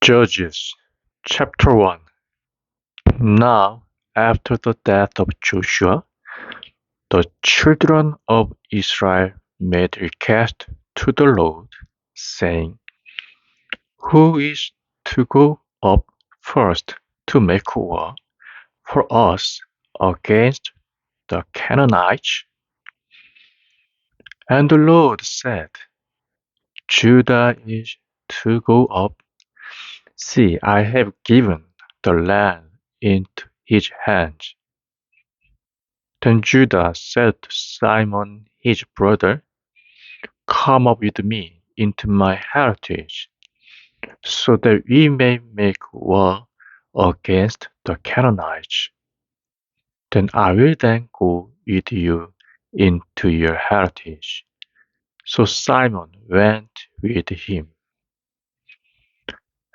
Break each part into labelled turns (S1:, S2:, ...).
S1: Judges chapter 1. Now, after the death of Joshua, the children of Israel made request to the Lord, saying, Who is to go up first to make war for us against the Canaanites? And the Lord said, Judah is to go up. See, I have given the land into his hands. Then Judah said to Simon his brother, Come up with me into my heritage, so that we may make war against the Canaanites. Then I will then go with you into your heritage. So Simon went with him.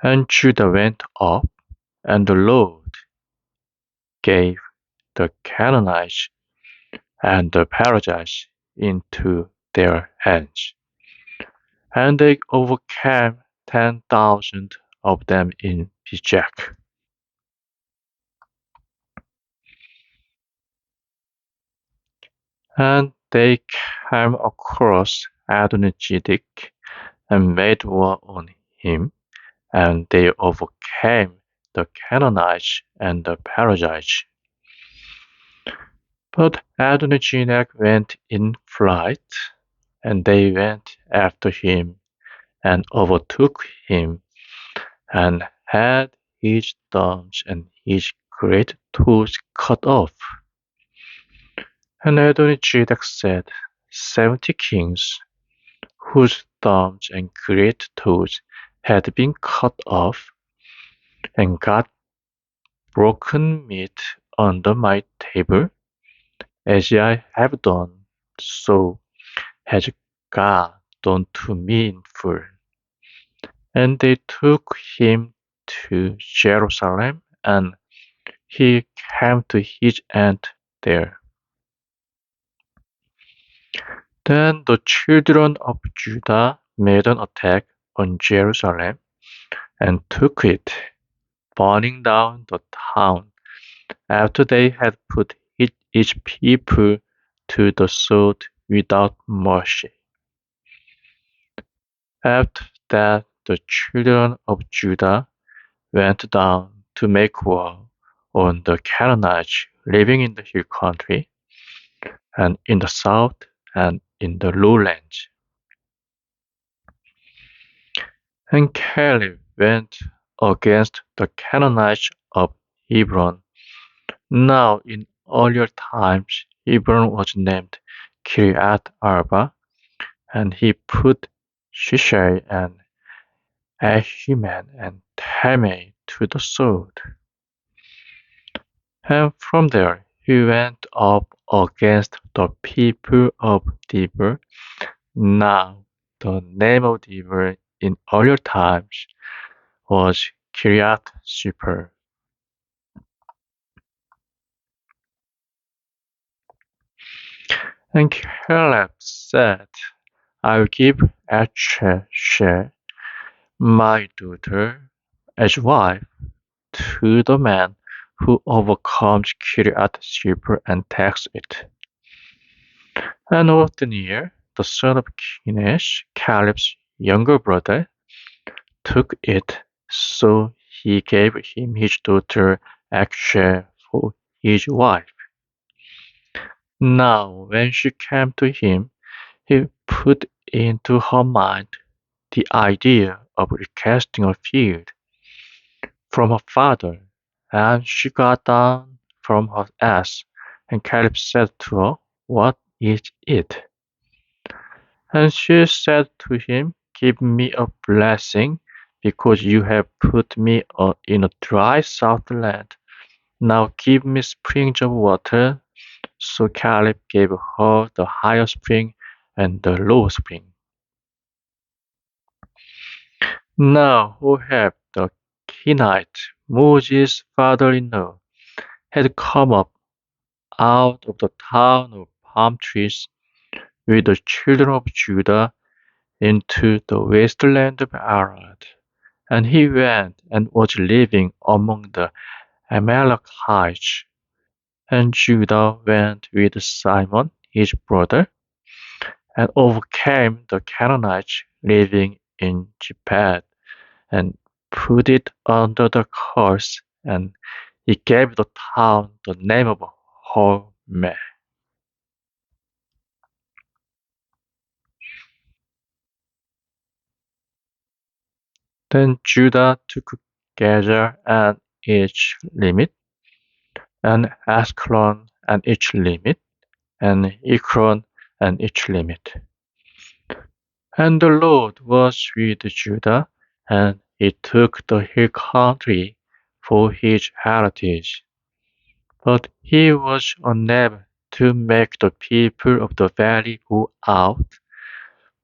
S1: And Judah went up, and the Lord gave the Canaanites and the Perizzites into their hands. And they overcame 10,000 of them in Bezek. And they came across Adonijedig and made war on him, and they overcame the Canaanites and the Perizzites. But Adonijedig went in flight, and they went after him and overtook him, and had his thumbs and his great toes cut off. And Adonijedig said, 70 kings, whose thumbs and great toes had been cut off, and got broken meat under my table, as I have done, so has God done to me in full. And they took him to Jerusalem, and he came to his end there. Then the children of Judah made an attack on Jerusalem and took it, burning down the town, after they had put each people to the sword without mercy. After that, the children of Judah went down to make war on the Canaanites living in the hill country, and in the south and in the lowlands. And Caleb went against the Canaanites of Hebron. Now in earlier times Hebron was named Kiriath Arba, and he put Shishai and Ahiman and Talmai to the sword. And from there he went up against the people of Debir. Now the name of Debir in earlier times was Kiriath Sepher. And Caleb said, I will give Achsheh, my daughter, as wife to the man who overcomes Kiriath Sepher and takes it. And Othniel, the son of Kenash, Caleb's younger brother, took it, so he gave him his daughter Achsheh for his wife. Now when she came to him, he put into her mind the idea of requesting a field from her father, and she got down from her ass, and Caleb said to her, What is it? And she said to him, Give me a blessing, because you have put me in a dry south land. Now give me springs of water. So Caleb gave her the higher spring and the lower spring. Now Ohab the Kenite, Moses' father-in-law, had come up out of the town of palm trees with the children of Judah into the wasteland of Arad, And he went and was living among the Amalekites. And Judah went with Simon his brother, and overcame the Canaanites living in Japheth, and put it under the curse, and he gave the town the name of Hormah. Then Judah took Gazer and its limit, and Askelon and its limit, and Ekron and its limit. And the Lord was with Judah, and he took the hill country for his heritage. But he was unable to make the people of the valley go out,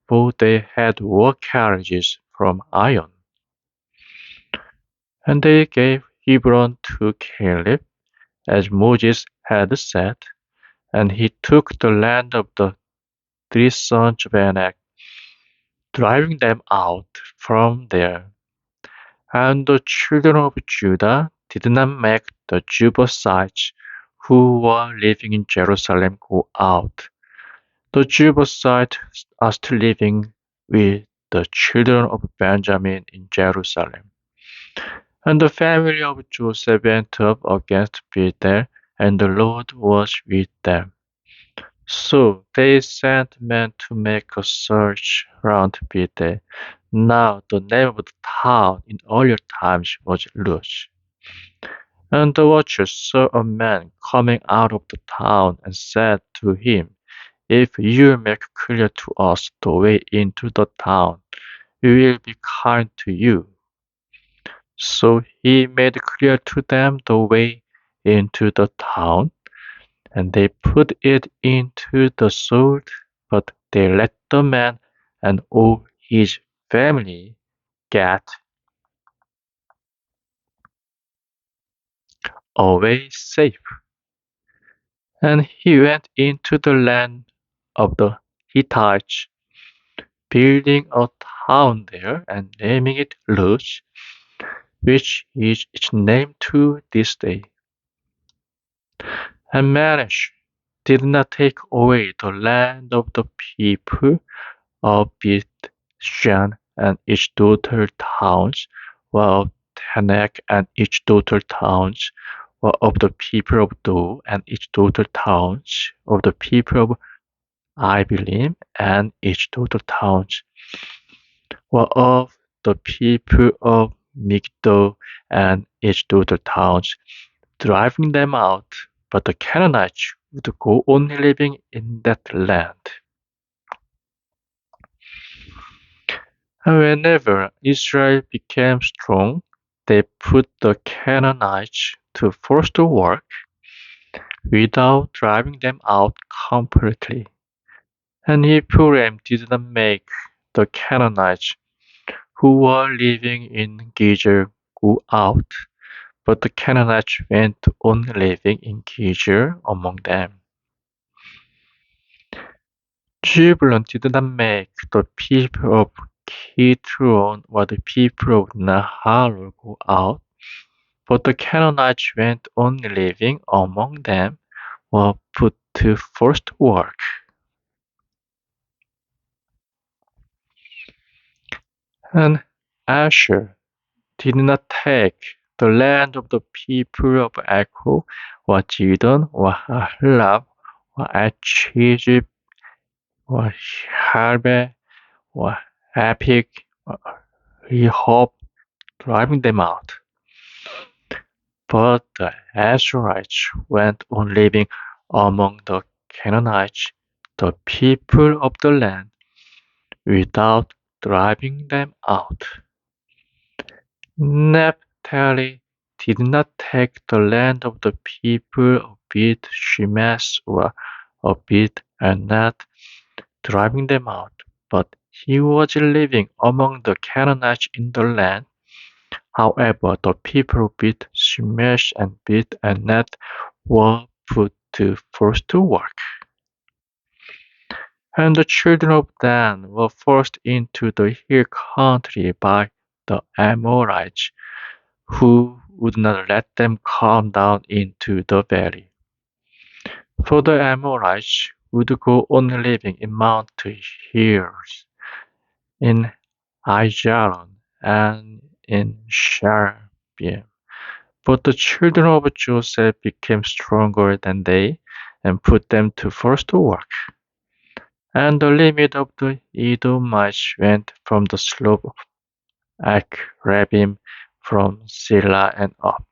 S1: for they had war carriages from iron. And they gave Hebron to Caleb, as Moses had said, and he took the land of the three sons of Anak, driving them out from there. And the children of Judah did not make the Jebusites who were living in Jerusalem go out. The Jebusites are still living with the children of Benjamin in Jerusalem. And the family of Joseph went up against Bethel, and the Lord was with them. So they sent men to make a search round Bethel. Now the name of the town in earlier times was Luz. And the watchers saw a man coming out of the town, and said to him, "If you make clear to us the way into the town, we will be kind to you." So he made clear to them the way into the town, and they put it into the sword, but they let the man and all his family get away safe. And he went into the land of the Hittites, building a town there and naming it Luz, which is its name to this day. And Manasseh did not take away the land of the people of Bethshan and its daughter towns, while Tanakh and its daughter towns were of the people of Do and its daughter towns, of the people of Ibelim and its daughter towns, were of the people of Migdol and its daughter towns, driving them out, but the Canaanites would go on living in that land. And whenever Israel became strong, they put the Canaanites to forced work without driving them out completely. And Ephraim did not make the Canaanites who were living in Gezer go out, but the Canaanites went on living in Gezer among them. Zebulun did not make the people of Kitron or the people of Nahal go out, but the Canaanites went on living among them, were put to forced work. And Asher did not take the land of the people of Echo, or Zidon, or Ahlab, or Achijib, or Harbe, or Apik, or Rehob, driving them out. But the Asherites went on living among the Canaanites, the people of the land, without driving them out. Naphtali did not take the land of the people of Beth Shemesh or of Beth Anath, driving them out, but he was living among the Canaanites in the land. However, the people of Beth Shemesh and Beth Anath were put to forced to work. And the children of Dan were forced into the hill country by the Amorites, who would not let them come down into the valley. For the Amorites would go on living in Mount hills, in Aijalon, and in Sharbiim. But the children of Joseph became stronger than they, and put them to forced work. And the limit of the Edomites went from the slope of Akrabim, from Silla and up.